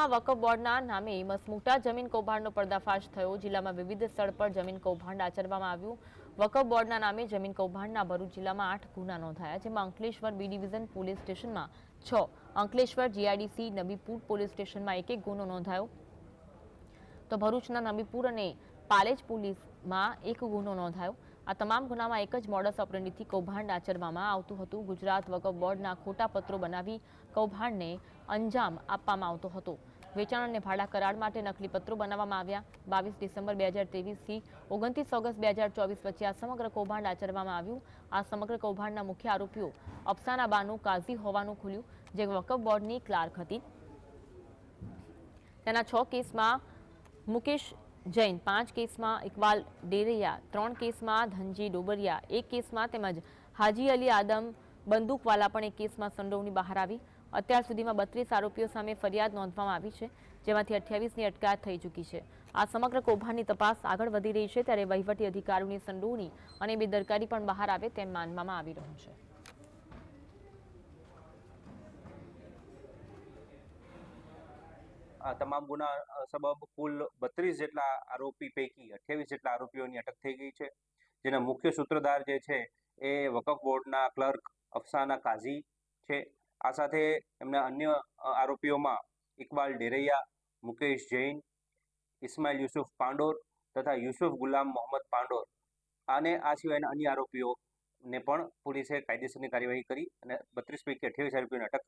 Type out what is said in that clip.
જિલ્લામાં વકફ બોર્ડના નામે મસમોટા જમીન કૌભાંડનો પર્દાફાશ થયો। જિલ્લામાં વિવિધ સ્થળ પર જમીન કૌભાંડ આચરવામાં આવ્યું। વકફ બોર્ડના નામે જમીન કૌભાંડના ભરૂચ જિલ્લામાં 8 ગુના નોંધાયા, જેમાં અંકલેશ્વર બી ડિવિઝન પોલીસ સ્ટેશનમાં 6, અંકલેશ્વર જીઆઈડીસી નબીપુર પોલીસ સ્ટેશનમાં 1 ગુનો નોંધાયો, તો ભરૂચના નબીપુર અને પાલેજ પોલીસમાં 1 ગુનો નોંધાયો। આ તમામ ગુનામાં એક જ મોડસ ઓપરેન્ડીથી કૌભાંડ આચરવામાં આવતું હતું। ગુજરાત વકફ બોર્ડના ખોટા પત્રો બનાવી કૌભાંડને અંજામ આપવામાં આવતો હતો। વેચાણ અને ભાડા કરાર માટે નકલી પત્રો બનાવવામાં આવ્યા। 22 ડિસેમ્બર 2023 થી 29 ઓગસ્ટ 2024 વચ્ચે આ સમગ્ર કૌભાંડ આચરવામાં આવ્યું। આ સમગ્ર કૌભાંડના મુખ્ય આરોપીઓ અફસાના બાનુ કાઝી હોવાનું ખુલ્યું, જે વકફ બોર્ડની ક્લાર્ક હતી। તેના 6 કેસમાં મુકેશ જૈન, 5 કેસમાં ઇકબાલ ડેરૈયા, 3 કેસમાં ધનજી ડોબરિયા, 1 કેસમાં તેમજ હાજી અલી આદમ બંદૂકવાલા પણ 1 કેસમાં સંડોવણી બહાર આવી। અત્યાર સુધીમાં 32 આરોપીઓ સામે ફરિયાદ નોંધવામાં આવી છે, જેમાંથી 28ની અટકાયત થઈ ચૂકી છે। આ સમગ્ર કૌભાંડની તપાસ આગળ વધી રહી છે, ત્યારે વહીવટી અધિકારીઓની સંડોવણી અને બેદરકારી પણ બહાર આવે તેમ માનવામાં આવી રહ્યું છે। આ તમામ ગુના સબબ કુલ 32 જેટલા આરોપી પૈકી 28 જેટલા આરોપીઓની અટક થઈ ગઈ છે, જેના મુખ્ય સૂત્રધાર જે છે એ વકફ બોર્ડના ક્લર્ક અફસાના કાઝી છે। આ સાથે એમના અન્ય આરોપીઓમાં ઇકબાલ ડેરૈયા, મુકેશ જૈન, ઇસ્માઇલ યુસુફ પાંડોર તથા યુસુફ ગુલામ મોહમ્મદ પાંડોર, અને આ સિવાયના અન્ય આરોપીઓને પણ પોલીસે કાયદેસરની કાર્યવાહી કરી અને 32 પૈકી 28 આરોપીઓને અટક